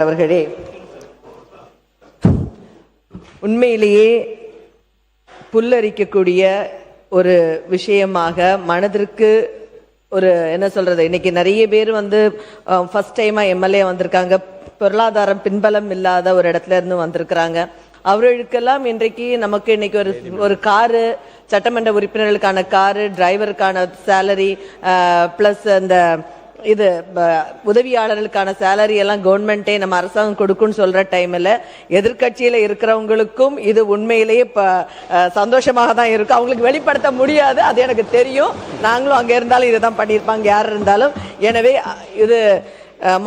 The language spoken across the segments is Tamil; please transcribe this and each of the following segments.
அவர்களே, உண்மையிலேயே புல்லரிக்கக்கூடிய ஒரு விஷயமாக மனதிற்கு ஒரு என்ன சொல்றது, இன்னைக்கு நிறைய பேர் ஃபர்ஸ்ட் டைமா எம்எல்ஏ வந்திருக்காங்க, பொருளாதாரம் பின்பலம் இல்லாத ஒரு இடத்துல இருந்து வந்திருக்கிறாங்க. அவர்களுக்கெல்லாம் இன்றைக்கு நமக்கு இன்னைக்கு ஒரு காரு, சட்டமன்ற உறுப்பினர்களுக்கான காரு, டிரைவருக்கான சேலரி, பிளஸ் அந்த இது உதவியாளர்களுக்கான சேலரி எல்லாம் கவர்மெண்டே நம்ம அரசாங்கம் கொடுக்குன்னு சொல்ற டைம்ல எதிர்கட்சியில இருக்கிறவங்களுக்கும் இது உண்மையிலேயே சந்தோஷமாக தான் இருக்கும். அவங்களுக்கு வெளிப்படுத்த முடியாது, அது எனக்கு தெரியும். நாங்களும் அங்க இருந்தாலும் இதை தான் பண்ணியிருப்பாங்க யார் இருந்தாலும். எனவே இது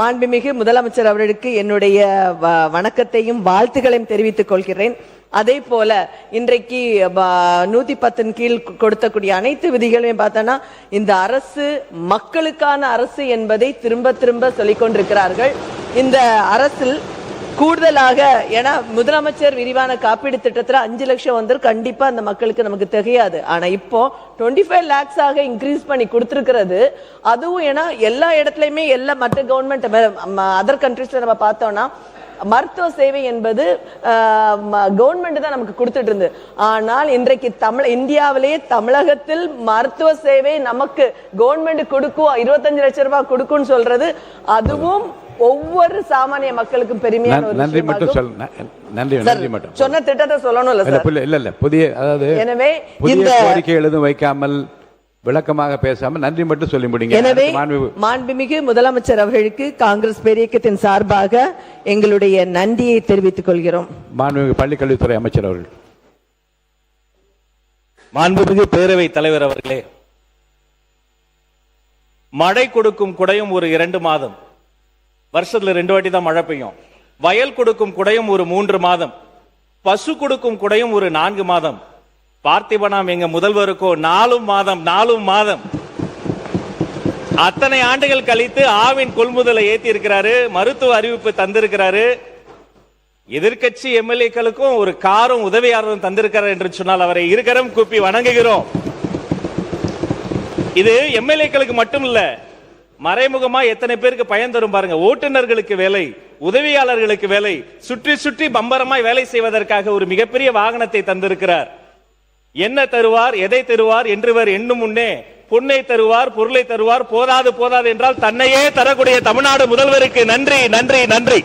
மாண்புமிகு முதலமைச்சர் அவர்களுக்கு என்னுடைய வணக்கத்தையும் வாழ்த்துக்களையும் தெரிவித்துக் கொள்கிறேன். அதே போல இன்றைக்கு 110 கீழ் கொடுத்தக்கூடிய அனைத்து விதிகளையும் பார்த்தோன்னா இந்த அரசு மக்களுக்கான அரசு என்பதை திரும்ப திரும்ப சொல்லிக் கொண்டிருக்கிறார்கள். இந்த அரசில் கூடுதலாக ஏன்னா முதலமைச்சர் விரிவான காப்பீடு திட்டத்தில் 5 லட்சம் கண்டிப்பா அந்த மக்களுக்கு நமக்கு தெரியாது. ஆனா இப்போ 25 lakhs இன்க்ரீஸ் பண்ணி கொடுத்திருக்கிறது. அதுவும் ஏன்னா எல்லா இடத்துலயுமே எல்லா மற்ற கவர்மெண்ட் அதர் கண்ட்ரீஸ்ல நம்ம பார்த்தோம்னா மருத்துவ சேவை என்பது கவர்மெண்ட் தான் நமக்கு கொடுத்துட்டு இருந்து. ஆனால் இன்றைக்கு இந்தியாவிலேயே தமிழகத்தில் மருத்துவ சேவை நமக்கு கவர்மெண்ட் கொடுக்கும், 25 லட்சம் ரூபாய் கொடுக்கும்னு சொல்றது அதுவும் ஒவ்வொரு சாமானிய மக்களுக்கும் பெருமையான ஒரு நன்றி மட்டும் சொன்ன திட்டத்தை சொல்லணும் இல்ல சார். இல்ல புதிய, அதாவது எனவே இந்த கோரிக்கை எழுதும் வைக்காமல் விளக்கமாக பேசாம நன்றி மட்டும் சொல்லி முடிங்க. எனவே மாண்புமிகு முதலமைச்சர் அவர்களுக்கு காங்கிரஸ் பேரியக்கத்தின் சார்பாக எங்களுடைய நன்றியை தெரிவித்துக் கொள்கிறோம். மாண்புமிகு பள்ளிக்கல்வித்துறை அமைச்சர் அவர்கள். மாண்புமிகு பேரவை தலைவர் அவர்களே, மழை கொடுக்கும் குடையும் ஒரு 2 மாதம், வருஷத்துல 2 வாட்டி தான் மழை பெய்யும். வயல் கொடுக்கும் குடையும் ஒரு 3 மாதம், பசு கொடுக்கும் குடையும் ஒரு 4 மாதம். பார்த்திபனாம் எங்க முதல்வருக்கோ 4 மாதம். அத்தனை ஆண்டுகள் கழித்து ஆவின் கொள்முதலை ஏத்தி இருக்கிறாரு, மருத்துவ அறிவிப்பு தந்திருக்கிறாரு. எதிர்கட்சி எம்எல்ஏக்களுக்கும் ஒரு காரும் உதவியாளரும் தந்திருக்கிறார் என்று சொன்னால் அவரை இருக்கரம் கூப்பி வணங்குகிறோம். இது எம்எல்ஏக்களுக்கு மட்டும் இல்ல, மறைமுகமா எத்தனை பேருக்கு பயன் தரும் பாருங்க. ஓட்டுநர்களுக்கு வேலை, உதவியாளர்களுக்கு வேலை, சுற்றி சுற்றி பம்பரமாய் வேலை செய்வதற்காக ஒரு மிகப்பெரிய வாகனத்தை தந்திருக்கிறார். என்ன தருவார், எதை தருவார் என்றுவர் எண்ணும் முன்னே பொன்னை தருவார், பொருளை தருவார். போதாது என்றால் தன்னையே தரக்கூடிய தமிழ்நாடு முதல்வருக்கு நன்றி நன்றி நன்றி.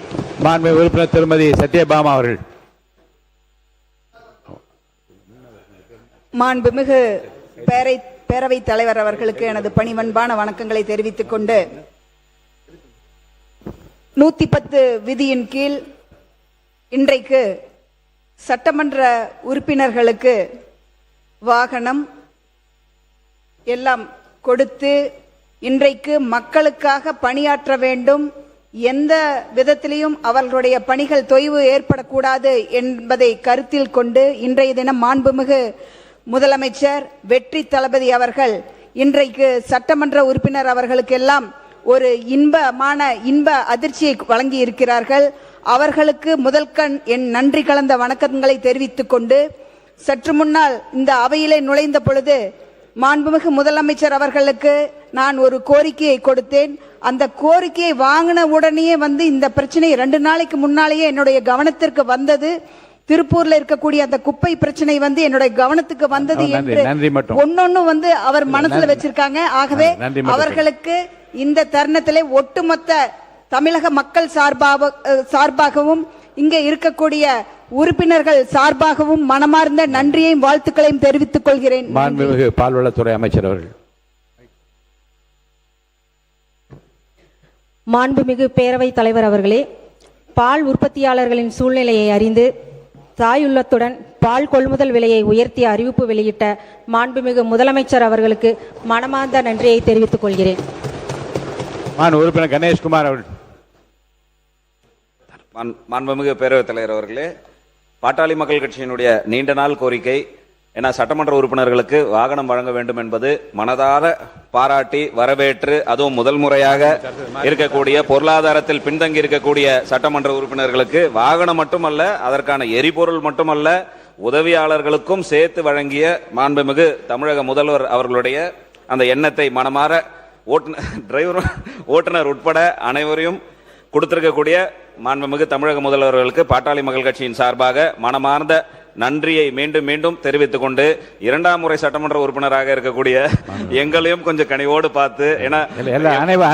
மாண்புமிகு உறுப்பினர் திருமதி சத்யபாமா அவர்கள். மாண்புமிகு பேரவை தலைவர் அவர்களுக்கு எனது பணிவன்பான வணக்கங்களை தெரிவித்துக் கொண்டு 110 விதியின் கீழ் இன்றைக்கு சட்டமன்ற உறுப்பினர்களுக்கு வாகனம் எல்லாம் கொடுத்து இன்றைக்கு மக்களுக்காக பணியாற்ற வேண்டும், எந்த விதத்திலையும் அவர்களுடைய பணிகள் தொய்வு ஏற்படக்கூடாது என்பதை கருத்தில் கொண்டு இன்றைய தினம் மாண்புமிகு முதலமைச்சர் வெற்றி தளபதி அவர்கள் இன்றைக்கு சட்டமன்ற உறுப்பினர் அவர்களுக்கெல்லாம் ஒரு இன்ப அதிர்ச்சியை வழங்கி இருக்கிறார்கள். அவர்களுக்கு முதல்கண் என் நன்றி கலந்த வணக்கங்களை தெரிவித்துக் கொண்டு, சற்று முன்னால் இந்த அவையிலே நுழைந்த பொழுது மாண்புமிகு முதலமைச்சர் அவர்களுக்கு நான் ஒரு கோரிக்கையை கொடுத்தேன். அந்த கோரிக்கையை வாங்கின உடனே இந்த பிரச்சனை 2 நாளைக்கு முன்னாலேயே என்னுடைய கவனத்திற்கு வந்தது. திருப்பூர்ல இருக்கக்கூடிய அந்த குப்பை பிரச்சனை என்னுடைய கவனத்துக்கு வந்தது என்று ஒன்னொன்னு அவர் மனசுல வச்சிருக்காங்க. ஆகவே அவர்களுக்கு இந்த தருணத்திலே ஒட்டுமொத்த தமிழக மக்கள் சார்பாகவும் இங்க இருக்கக்கூடிய உறுப்பினர்கள் சார்பாகவும் மனமார்ந்த நன்றியையும் வாழ்த்துக்களையும் தெரிவித்துக் கொள்கிறேன். மாண்புமிகு பால்வளத்துறை அமைச்சர் அவர்கள். மாண்புமிகு பேரவை தலைவர் அவர்களே, பால் உற்பத்தியாளர்களின் சூழ்நிலையை அறிந்து தாயுள்ளத்துடன் பால் கொள்முதல் விலையை உயர்த்திய அறிவிப்பு வெளியிட்ட மாண்புமிகு முதலமைச்சர் அவர்களுக்கு மனமார்ந்த நன்றியை தெரிவித்துக் கொள்கிறேன். உறுப்பினர் கணேஷ்குமார் அவர்கள். மாண்புமிகு பேரவைத் தலைவர் அவர்களே, பாட்டாளி மக்கள் கட்சியினுடைய நீண்ட நாள் கோரிக்கை, ஏன்னா சட்டமன்ற உறுப்பினர்களுக்கு வாகனம் வழங்க வேண்டும் என்பது மனதார பாராட்டி வரவேற்று, அதுவும் முதல் முறையாக இருக்கக்கூடிய பொருளாதாரத்தில் பின்தங்கி இருக்கக்கூடிய சட்டமன்ற உறுப்பினர்களுக்கு வாகனம் மட்டுமல்ல, அதற்கான எரிபொருள் மட்டுமல்ல, உதவியாளர்களுக்கும் சேர்த்து வழங்கிய மாண்புமிகு தமிழக முதல்வர் அவர்களுடைய அந்த எண்ணத்தை மனமாற ஓட்டுநர் உட்பட அனைவரையும் கொடுத்திருக்கக்கூடிய மாண்புமிகு தமிழக முதல்வர்களுக்கு பாட்டாளி மக்கள் கட்சியின் சார்பாக மனமார்ந்த நன்றியை மீண்டும் மீண்டும் தெரிவித்துக் கொண்டு, இரண்டாம் முறை சட்டமன்ற உறுப்பினராக இருக்கக்கூடிய எங்களையும் கொஞ்சம் கனிவோடு பார்த்து, ஏன்னா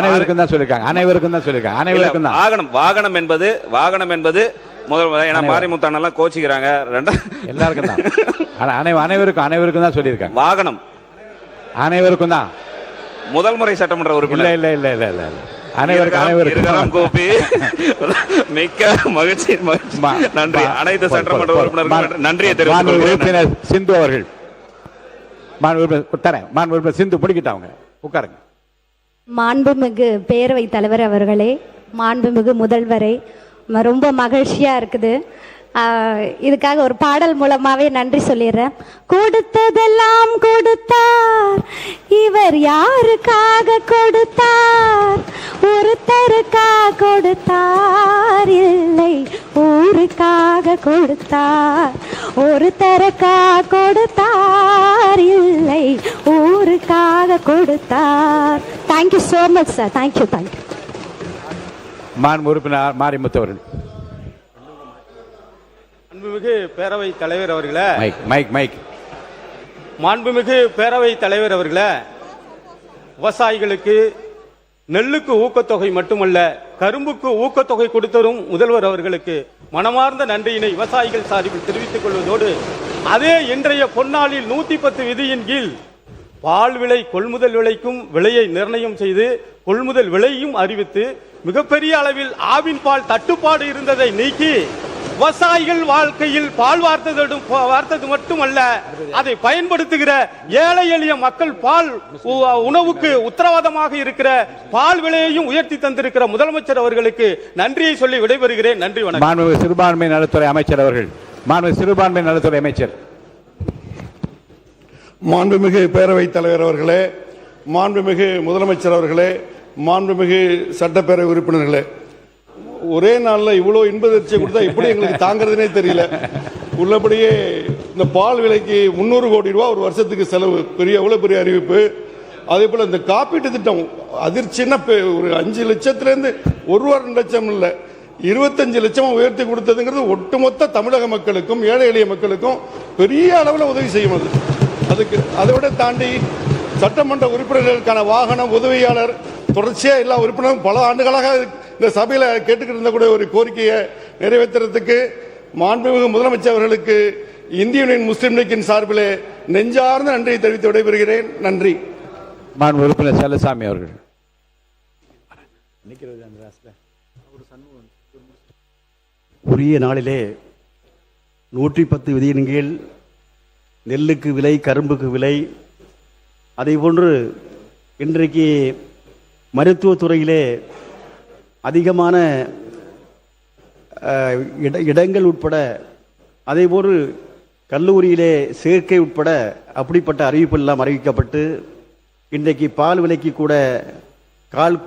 அனைவருக்கும் தான் சொல்லிருக்காங்க, அனைவருக்கும் தான் சொல்லிருக்காங்க, அனைவருக்கும் தான். வாகனம் என்பது முதல், ஏன்னா மாரிமுத்தானெல்லாம் கோச்சிக்கிறாங்க, எல்லாருக்கும் தான், அனைவருக்கும் தான் சொல்லியிருக்காங்க. வாகனம் அனைவருக்கும் தான். முதல் முறை சட்டமன்ற உறுப்பினர் இல்ல அனைவருக்கும் கோப்பி. மிக்க மகிழ்ச்சி. நன்றி. அனைத்து சட்டமன்ற உறுப்பினர்களுக்கும் நன்றியை தெரிவித்துக் சிந்து அவர்கள், மாண்புமிகு சிந்து முடிக்கிட்டாங்க, உட்காருங்க. மாண்புமிகு பேரவைத் தலைவர் அவர்களே, மாண்புமிகு முதல்வரை, ரொம்ப மகிழ்ச்சியா இருக்குது. இதுக்காக ஒரு பாடல் மூலமாவே நன்றி சொல்லிடுறேன். கொடுத்ததெல்லாம் கொடுத்தார், இவர் யாருக்காக கொடுத்தார்? ஒருத்தருக்காக கொடுத்தார், இல்லை ஊருக்காக கொடுத்தார். ஒருத்தருக்காக கொடுத்தார், இல்லை ஊருக்காக கொடுத்தார். Thank you so much sir. Thank you. மாண்பு உறுப்பினர் மாரிமுத்து அவர்கள். மாண்புமிகு பேரவை தலைவர் அவர்களே, மைக். மாண்புமிகு பேரவை தலைவர் அவர்களே, விவசாயிகளுக்கு நெல்லுக்கு ஊக்கத்தொகை மட்டுமல்ல, கரும்புக்கு ஊக்கத்தொகை கொடுத்தரும் முதல்வர் அவர்களுக்கு மனமார்ந்த நன்றியினை விவசாயிகள் சார்பில் தெரிவித்துக் கொள்வதோடு, அதே இன்றைய பொன்னாளில் 110 விதியின் கீழ் பால் விலை கொள்முதல் விலைக்கும் விலையை நிர்ணயம் செய்து கொள்முதல் விலையும் அறிவித்து, மிகப்பெரிய அளவில் ஆவின் பால் தட்டுப்பாடு இருந்ததை நீக்கி விவசாயிகள் வாழ்க்கையில் பால் வார்த்தது மட்டுமல்ல, அதை பயன்படுத்துகிற ஏழை எளிய மக்கள் பால் உணவுக்கு உத்தரவாதமாக இருக்கிற பால் விலையையும் உயர்த்தி தந்திருக்கிற முதலமைச்சர் அவர்களுக்கு நன்றியை சொல்லி விடைபெறுகிறேன். நன்றி, வணக்கம். மாண்புமிகு சிறுபான்மை நலத்துறை அமைச்சர் அவர்கள். மாண்புமிகு சிறுபான்மை நலத்துறை அமைச்சர். மாண்புமிகு பேரவைத் தலைவர் அவர்களே, மாண்புமிகு முதலமைச்சர் அவர்களே, மாண்புமிகு சட்டப்பேரவை உறுப்பினர்களே, ஒரே நாளில் இவ்வளோ இன்பதிர்ச்சியை கொடுத்தா எப்படி எங்களுக்கு தாங்கிறதுனே தெரியல. உள்ளபடியே இந்த பால் விலைக்கு 300 கோடி ரூபா ஒரு வருஷத்துக்கு செலவு, எவ்வளோ பெரிய அறிவிப்பு. அதே போல் இந்த காப்பீட்டு திட்டம் அதிர்ச்சின்னா ஒரு 5 லட்சத்திலேருந்து 1 லட்சம் இல்லை, 25 லட்சம் உயர்த்தி கொடுத்ததுங்கிறது ஒட்டுமொத்த தமிழக மக்களுக்கும் ஏழை எளிய மக்களுக்கும் பெரிய அளவில் உதவி செய்யும். அதுக்கு அதை விட தாண்டி சட்டமன்ற உறுப்பினர்களுக்கான வாகனம், உதவியாளர், தொடர்ச்சியாக எல்லா உறுப்பினரும் பல ஆண்டுகளாக இந்த சபையில் கேட்டுக்கிட்டு இருந்தக்கூடிய ஒரு கோரிக்கையை நிறைவேற்றுறதுக்கு மாண்புமிகு முதலமைச்சர் அவர்களுக்கு இந்திய யூனியன் முஸ்லீம் லீக்கின் சார்பிலே நெஞ்சார்ந்த நன்றியை தெரிவித்து விடைபெறுகிறேன். நன்றி. மாண்பு உறுப்பினர் செல்லசாமி அவர்கள். உரிய நாளிலே 110 விதியின் கீழ் நெல்லுக்கு விலை, கரும்புக்கு விலை, அதேபோன்று இன்றைக்கு மருத்துவத்துறையிலே அதிகமான இடங்கள் உட்பட, அதேபோன்று கல்லூரியிலே சேர்க்கை உட்பட அப்படிப்பட்ட அறிவிப்பு எல்லாம் அறிவிக்கப்பட்டு, இன்றைக்கு பால் விலைக்கு கூட,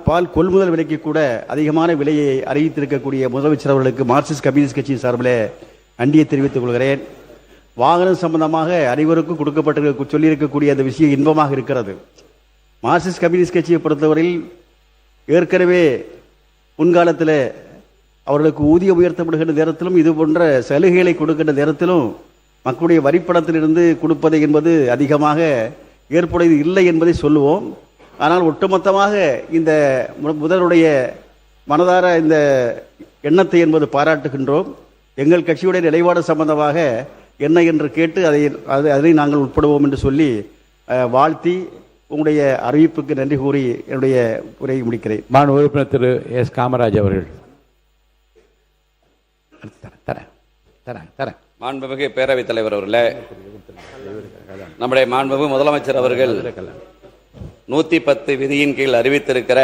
பால் கொள்முதல் விலைக்கு கூட அதிகமான விலையை அறிவித்திருக்கக்கூடிய முதலமைச்சர் அவர்களுக்கு மார்க்சிஸ்ட் கம்யூனிஸ்ட் கட்சியின் சார்பில் நன்றியை தெரிவித்துக் கொள்கிறேன். வாகனம் சம்பந்தமாக அனைவருக்கும் கொடுக்கப்பட்டு சொல்லியிருக்கக்கூடிய அந்த விஷயம் இன்பமாக இருக்கிறது. மார்க்சிஸ்ட் கம்யூனிஸ்ட் கட்சியை பொறுத்தவரையில் ஏற்கனவே முன்காலத்தில் அவர்களுக்கு ஊதியம் உயர்த்தப்படுகின்ற நேரத்திலும் இது போன்ற சலுகைகளை கொடுக்கின்ற நேரத்திலும் மக்களுடைய வரிப்பணத்திலிருந்து கொடுப்பது என்பது அதிகமாக ஏற்புடையது இல்லை என்பதை சொல்லுவோம். ஆனால் ஒட்டுமொத்தமாக இந்த முதல்வருடைய மனதார இந்த எண்ணத்தை என்பது பாராட்டுகின்றோம். எங்கள் கட்சியுடைய நிலைப்பாடு சம்பந்தமாக என்ன என்று கேட்டு அதை நாங்கள் உட்படுவோம் என்று சொல்லி வாழ்த்தி உங்களுடைய அறிவிப்புக்கு நன்றி கூறி என்னுடைய உரையை முடிக்கிறேன். மாண்பு உறுப்பினர் திரு எஸ் காமராஜ் அவர்கள். மாண்புமிகு பேரவைத் தலைவர் அவர்களே, நம்முடைய மாண்புமிகு முதலமைச்சர் அவர்கள் 110 விதியின் கீழ் அறிவித்திருக்கிற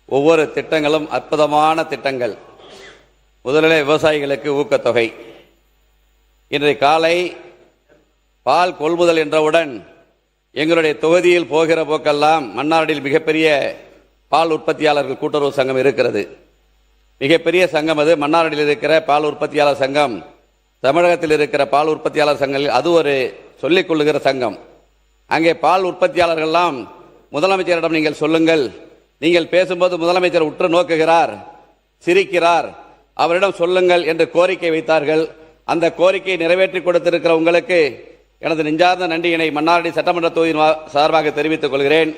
ஒவ்வொரு திட்டங்களும் அற்புதமான திட்டங்கள். முதலிலே விவசாயிகளுக்கு ஊக்கத்தொகை. இன்றைய காலை பால் கொள்முதல் என்றவுடன் எங்களுடைய தொகுதியில் போகிற போக்கெல்லாம் மன்னாரில் மிகப்பெரிய பால் உற்பத்தியாளர்கள் கூட்டுறவு சங்கம் இருக்கிறது. மிகப்பெரிய சங்கம் அது. மன்னாரில் இருக்கிற பால் உற்பத்தியாளர் சங்கம், தமிழகத்தில் இருக்கிற பால் உற்பத்தியாளர் சங்கங்கள் அது ஒரு சொல்லிக் கொள்ளுகிற சங்கம். அங்கே பால் உற்பத்தியாளர்கள்லாம் முதலமைச்சரிடம் நீங்கள் சொல்லுங்கள், நீங்கள் பேசும்போது முதலமைச்சர் உற்று நோக்குகிறார், சிரிக்கிறார், அவரிடம் சொல்லுங்கள் என்று கோரிக்கை வைத்தார்கள். அந்த கோரிக்கையை நிறைவேற்றி கொடுத்திருக்கிற உங்களுக்கு எனது நெஞ்சார்ந்த நன்றியினை மன்னார்குடி சட்டமன்ற தொகுதியின் சார்பாக தெரிவித்துக் கொள்கிறேன்.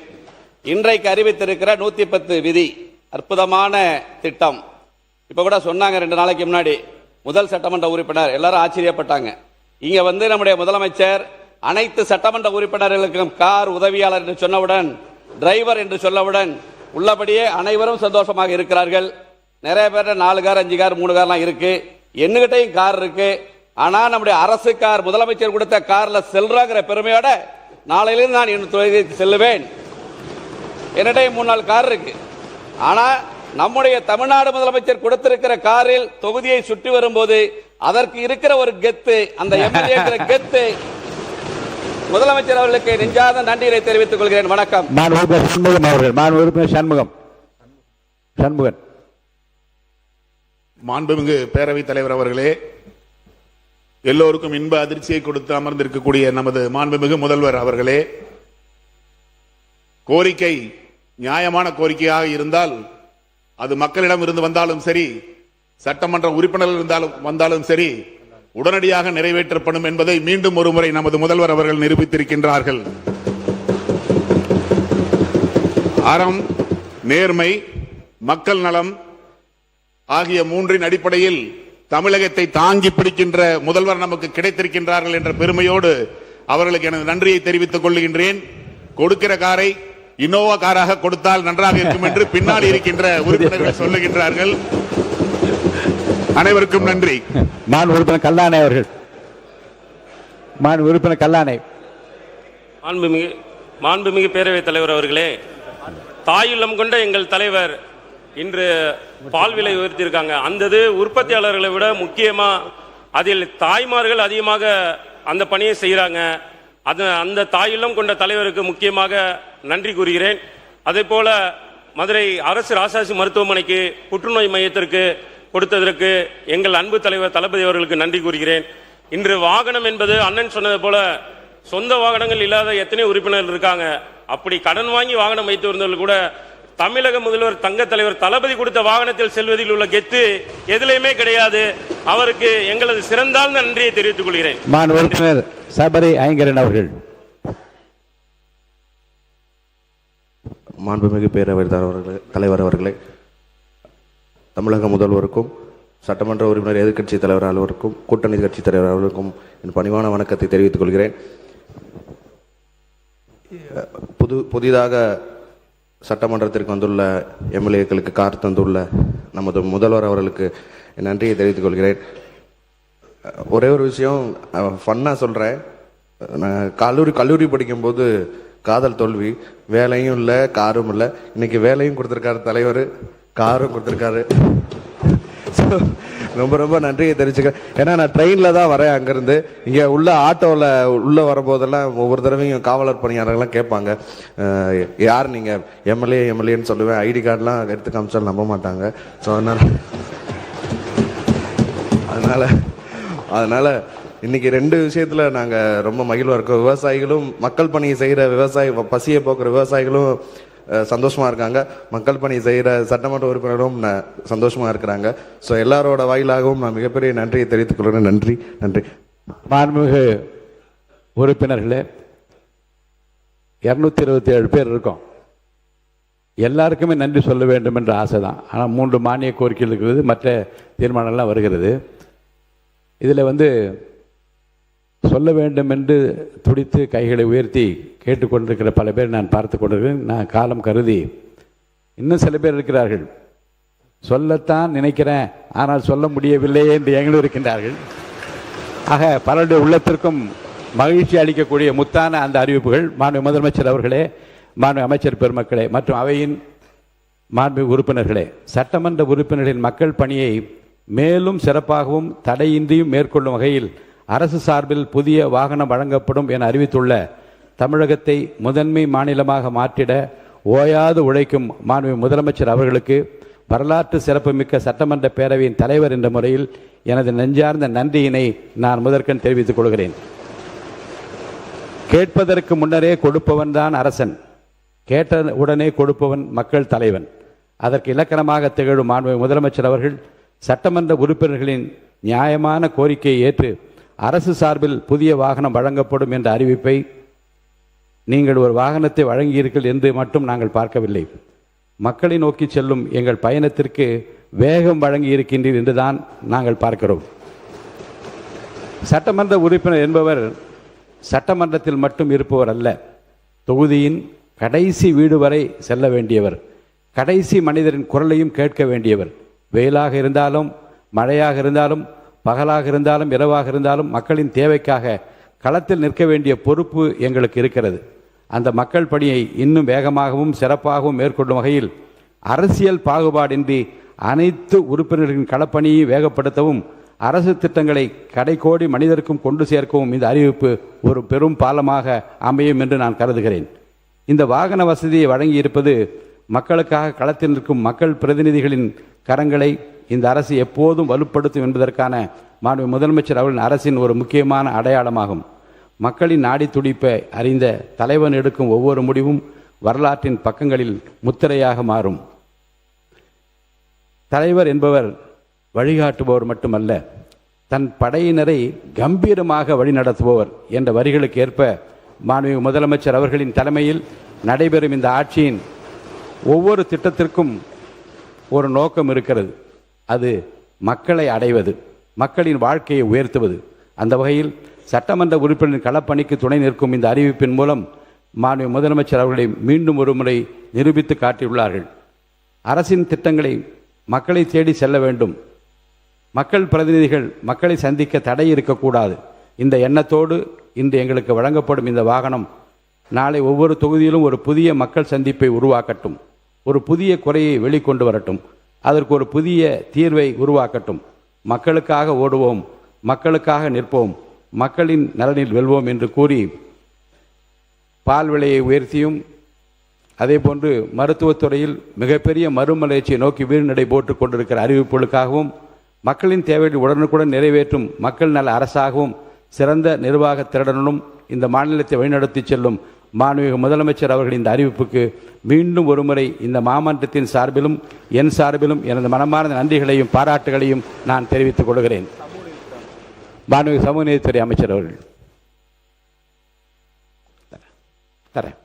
இன்றைக்கு அறிவித்திருக்கிற 110 விதி அற்புதமான திட்டம். இப்ப கூட சொன்னாங்க 2 நாளைக்கு முன்னாடி முதல் சட்டமன்ற உறுப்பினர் எல்லாரும் ஆச்சரியப்பட்டாங்க. இங்க வந்து நம்முடைய முதலமைச்சர் அனைத்து சட்டமன்ற உறுப்பினர்களுக்கும் கார் உதவியாளர் என்று சொன்னவுடன், டிரைவர் என்று சொல்லவுடன் உள்ளபடியே அனைவரும் சந்தோஷமாக இருக்கிறார்கள். நிறைய பேர் 4 கார் 5 கார் 3 கார்லாம் இருக்கு, என்னகிட்டையும் கார் இருக்கு. ஆனா நம்முடைய அரசு கார், முதலமைச்சர் கொடுத்த கார்ல செல்றாங்கிற பெருமையோட நாளையிலிருந்து நான் என் தொகுதிக்கு செல்லுவேன். என்னிடையே 3-4 கார் இருக்கு. ஆனா நம்முடைய தமிழ்நாடு முதலமைச்சர் கொடுத்திருக்கிற காரில் தொகுதியை சுற்றி வரும்போது அதற்கு இருக்கிற ஒரு கெத்து, அந்த எம்எல்ஏ கெத்து, முதலமைச்சர் அவர்களுக்கு நெஞ்சார்ந்த நன்றியை தெரிவித்துக் கொள்கிறேன். வணக்கம். சண்முகம் அவர்கள். சண்முகன். மாண்புமிகு பேரவைத் தலைவர் அவர்களே, எல்லோருக்கும் இன்ப அதிர்ச்சியை கொடுத்து அமர்ந்திருக்கக்கூடிய நமது மாண்புமிகு முதல்வர் அவர்களே, கோரிக்கை நியாயமான கோரிக்கையாக இருந்தால் அது மக்களிடம் இருந்து வந்தாலும் சரி, சட்டமன்ற உறுப்பினர்கள் வந்தாலும் சரி, உடனடியாக நிறைவேற்றப்படும் என்பதை மீண்டும் ஒரு முறை நமது முதல்வர் அவர்கள் நிரூபித்திருக்கின்றார்கள். அறம், நேர்மை, மக்கள் நலம் ஆகிய 3 அடிப்படையில் தமிழகத்தை தாங்கி பிடிக்கின்ற முதல்வர் நமக்கு கிடைத்திருக்கின்றார்கள் என்ற பெருமையோடு அவர்களுக்கு எனது நன்றியை தெரிவித்துக் கொள்கின்றேன். கொடுக்கிற காரை இனோவா காராக கொடுத்தால் நன்றாக இருக்கும் என்று பின்னாடி இருக்கின்ற உறுப்பினர்கள் சொல்லுகின்றார்கள். அனைவருக்கும் நன்றி. உறுப்பினர் கல்லானை அவர்கள். உறுப்பினர் கல்லானை. மாண்புமிகு பேரவைத் தலைவர் அவர்களே, தாயுள்ளம் கொண்ட எங்கள் தலைவர் இன்று பால் விலை உயர்த்தியிருக்காங்க. அந்த உற்பத்தியாளர்களை விட முக்கியமா அதில் தாய்மார்கள் அதிகமாக அந்த பணியை செய்யறாங்க. அந்த தாயுள்ளம் கொண்ட தலைவருக்கு முக்கியமாக நன்றி கூறுகிறேன். அதே போல மதுரை அரசு ராசாசி மருத்துவமனைக்கு புற்றுநோய் மையத்திற்கு கொடுத்ததற்கு எங்கள் அன்பு தலைவர் தளபதி அவர்களுக்கு நன்றி கூறுகிறேன். இன்று வாகனம் என்பது அண்ணன் சொன்னது போல சொந்த வாகனங்கள் இல்லாத எத்தனை உறுப்பினர்கள் இருக்காங்க. அப்படி கடன் வாங்கி வாகனம் வைத்து இருந்தவர்கள் கூட தமிழக முதல்வர் தங்க தலைவர் தளபதி கொடுத்த வாகனத்தில் செல்வதில் உள்ள கெத்து எதிலையுமே கிடையாது. அவருக்கு எங்களது சிறந்தாழ்ந்த நன்றியை தெரிவித்துக் கொள்கிறேன். உறுப்பினர் சபரி ஐங்கரன் அவர்கள். மாண்புமிகு பேரவைத் தலைவர் அவர்களே, தமிழக முதல்வருக்கும் சட்டமன்ற உறுப்பினர் எதிர்க்கட்சி தலைவர் அலுவலருக்கும் கூட்டணி கட்சி தலைவர் அவர்களுக்கும் என் பணிவான வணக்கத்தை தெரிவித்துக் கொள்கிறேன். புதிதாக சட்டமன்றத்திற்கு வந்துள்ள எம்எல்ஏக்களுக்கு கார் தந்துள்ள நமது முதல்வர் அவர்களுக்கு என் நன்றியை தெரிவித்துக் கொள்கிறேன். ஒரே ஒரு விஷயம் ஃபன்னாக சொல்கிறேன். நான் கல்லூரி படிக்கும்போது காதல் தோல்வி, வேலையும் இல்லை காரும் இல்லை. இன்னைக்கு வேலையும் கொடுத்துருக்காரு தலைவர், காரும் கொடுத்துருக்காரு. ரொம்ப ரொம்ப நன்றியை தெரிவிச்சுக்கிறேன். ஏன்னா நான் ட்ரெயினில் தான் வரேன். அங்கேருந்து இங்கே உள்ள ஆட்டோவில் உள்ளே வரும்போதெல்லாம் ஒவ்வொரு தடவையும் காவலர் பணியாளர்கள்லாம் கேட்பாங்க, யார் நீங்கள் எம்எல்ஏன்னு சொல்லுவேன். ஐடி கார்டெலாம் எடுத்து காமிச்சாலும் நம்ப மாட்டாங்க. ஸோ அதனால் இன்னைக்கு 2 விஷயத்தில் நாங்கள் ரொம்ப மகிழ்வாக இருக்கோம். விவசாயிகளும் மக்கள் பணி செய்கிற பசியை போக்குற விவசாயிகளும் சந்தோஷமாக இருக்காங்க, மக்கள் பணி செய்கிற சட்டமன்ற உறுப்பினரும் சந்தோஷமாக இருக்கிறாங்க. ஸோ எல்லாரோட வாயிலாகவும் நான் மிகப்பெரிய நன்றியை தெரிவித்துக் கொள்கிறேன். நன்றி. மாண்புமிகு உறுப்பினர்களே, 227 பேர் இருக்கோம். எல்லாருக்குமே நன்றி சொல்ல வேண்டும் என்ற ஆசை தான். ஆனால் 3 மானிய கோரிக்கைகள் இருக்கிறது, மற்ற தீர்மானங்கள்லாம் வருகிறது. இதில் சொல்ல வேண்டும் என்று துடித்து கைகளை உயர்த்தி கேட்டுக்கொண்டிருக்கிற பல பேர் நான் பார்த்து கொண்டிருக்கிறேன். நான் காலம் கருதி இன்னும் சில பேர் இருக்கிறார்கள், சொல்லத்தான் நினைக்கிறேன் ஆனால் சொல்ல முடியவில்லையே என்று எங்களும் இருக்கின்றார்கள். ஆக பலருடைய உள்ளத்திற்கும் மகிழ்ச்சி அளிக்கக்கூடிய முத்தான அந்த அறிவிப்புகள் மாண்பு முதலமைச்சர் அவர்களே, மாண்பு அமைச்சர் பெருமக்களே மற்றும் அவையின் மாண்பு உறுப்பினர்களே, சட்டமன்ற உறுப்பினர்களின் மக்கள் பணியை மேலும் சிறப்பாகவும் தடையின்றியும் மேற்கொள்ளும் வகையில் அரசு சார்பில் புதிய வாகனம் வழங்கப்படும் என அறிவித்துள்ள தமிழகத்தை முதன்மை மாநிலமாக மாற்றிட ஓயாது உழைக்கும் மாண்பு முதலமைச்சர் அவர்களுக்கு வரலாற்று சிறப்புமிக்க சட்டமன்ற பேரவையின் தலைவர் என்ற முறையில் எனது நெஞ்சார்ந்த நன்றியினை நான் முதற்கண் தெரிவித்துக் கொள்கிறேன். கேட்பதற்கு முன்னரே கொடுப்பவன் தான் அரசன், கேட்ட உடனே கொடுப்பவன் மக்கள் தலைவன். அதற்கு இலக்கணமாக திகழும் மாண்புமிகு முதலமைச்சர் அவர்கள் சட்டமன்ற உறுப்பினர்களின் நியாயமான கோரிக்கையை ஏற்று அரசு சார்பில் புதிய வாகனம் வழங்கப்படும் என்ற அறிவிப்பை நீங்கள் ஒரு வாகனத்தை வழங்கியிருங்கள் என்று மட்டும் நாங்கள் பார்க்கவில்லை. மக்களை நோக்கி செல்லும் எங்கள் பயணத்திற்கு வேகம் வழங்கி இருக்கின்றீர் என்றுதான் நாங்கள் பார்க்கிறோம். சட்டமன்ற உறுப்பினர் என்பவர் சட்டமன்றத்தில் மட்டும் இருப்பவர் அல்ல, தொகுதியின் கடைசி வீடு வரை செல்ல வேண்டியவர், கடைசி மனிதரின் குரலையும் கேட்க வேண்டியவர். வெயிலாக இருந்தாலும் மழையாக இருந்தாலும் பகலாக இருந்தாலும் இரவாக இருந்தாலும் மக்களின் தேவைக்காக களத்தில் நிற்க வேண்டிய பொறுப்பு எங்களுக்கு இருக்கிறது. அந்த மக்கள் பணியை இன்னும் வேகமாகவும் சிறப்பாகவும் மேற்கொள்ளும் வகையில் அரசியல் பாகுபாடின்றி அனைத்து உறுப்பினர்களின் களப்பணியை வேகப்படுத்தவும் அரசு திட்டங்களை கடைக்கோடி மனிதருக்கும் கொண்டு சேர்க்கவும் இந்த அறிவிப்பு ஒரு பெரும் பாலமாக அமையும் என்று நான் கருதுகிறேன். இந்த வாகன வசதியை வழங்கியிருப்பது மக்களுக்காக களத்தில் நிற்கும் மக்கள் பிரதிநிதிகளின் கரங்களை இந்த அரசு எப்போதும் வலுப்படுத்தும் என்பதற்கான மாண்புமிகு முதலமைச்சர் அவர்களின் அரசின் ஒரு முக்கியமான அடையாளமாகும். மக்களின் நாடி துடிப்பை அறிந்த தலைவன் எடுக்கும் ஒவ்வொரு முடிவும் வரலாற்றின் பக்கங்களில் முத்திரையாக மாறும். தலைவர் என்பவர் வழிகாட்டுபவர் மட்டுமல்ல, தன் படையினரை கம்பீரமாக வழிநடத்துபவர் என்ற வரிகளுக்கு ஏற்ப மாண்புமிகு முதலமைச்சர் அவர்களின் தலைமையில் நடைபெறும் இந்த ஆட்சியின் ஒவ்வொரு திட்டத்திற்கும் ஒரு நோக்கம் இருக்கிறது. அது மக்களை அடைவது, மக்களின் வாழ்க்கையை உயர்த்துவது. அந்த வகையில் சட்டமன்ற உறுப்பினரின் களப்பணிக்கு துணை நிற்கும் இந்த அறிவிப்பின் மூலம் மாண்புமிகு முதலமைச்சர் அவர்களை மீண்டும் ஒரு முறை நிரூபித்து காட்டியுள்ளார்கள். அரசின் திட்டங்களை மக்களை தேடி செல்ல வேண்டும், மக்கள் பிரதிநிதிகள் மக்களை சந்திக்க தடை இருக்கக்கூடாது. இந்த எண்ணத்தோடு இன்று எங்களுக்கு வழங்கப்படும் இந்த வாகனம் நாளை ஒவ்வொரு தொகுதியிலும் ஒரு புதிய மக்கள் சந்திப்பை உருவாக்கட்டும், ஒரு புதிய குறையை வெளிக்கொண்டு வரட்டும், அதற்கு ஒரு புதிய தீர்வை உருவாக்கட்டும். மக்களுக்காக ஓடுவோம், மக்களுக்காக நிற்போம், மக்களின் நலனில் வெல்வோம் என்று கூறி பால் விலையை உயர்த்தியும் அதேபோன்று மருத்துவத்துறையில் மிகப்பெரிய மறுமலர்ச்சியை நோக்கி வீழ்நடை போட்டுக் கொண்டிருக்கிற அறிவிப்புகளுக்காகவும் மக்களின் தேவைகளை உடனுக்குடன் நிறைவேற்றும் மக்கள் நல அரசாகவும் சிறந்த நிர்வாக திறனும் இந்த மாநிலத்தை வழிநடத்தி செல்லும் மாண்புமிகு முதலமைச்சர் அவர்கள் இந்த அறிவிப்புக்கு மீண்டும் ஒருமுறை இந்த மாமன்றத்தின் சார்பிலும் என் சார்பிலும் எனது மனமார்ந்த நன்றிகளையும் பாராட்டுகளையும் நான் தெரிவித்துக் கொள்கிறேன். மாண்புமிகு சமூக நீதித்துறை அமைச்சர் அவர்கள் தரேன்.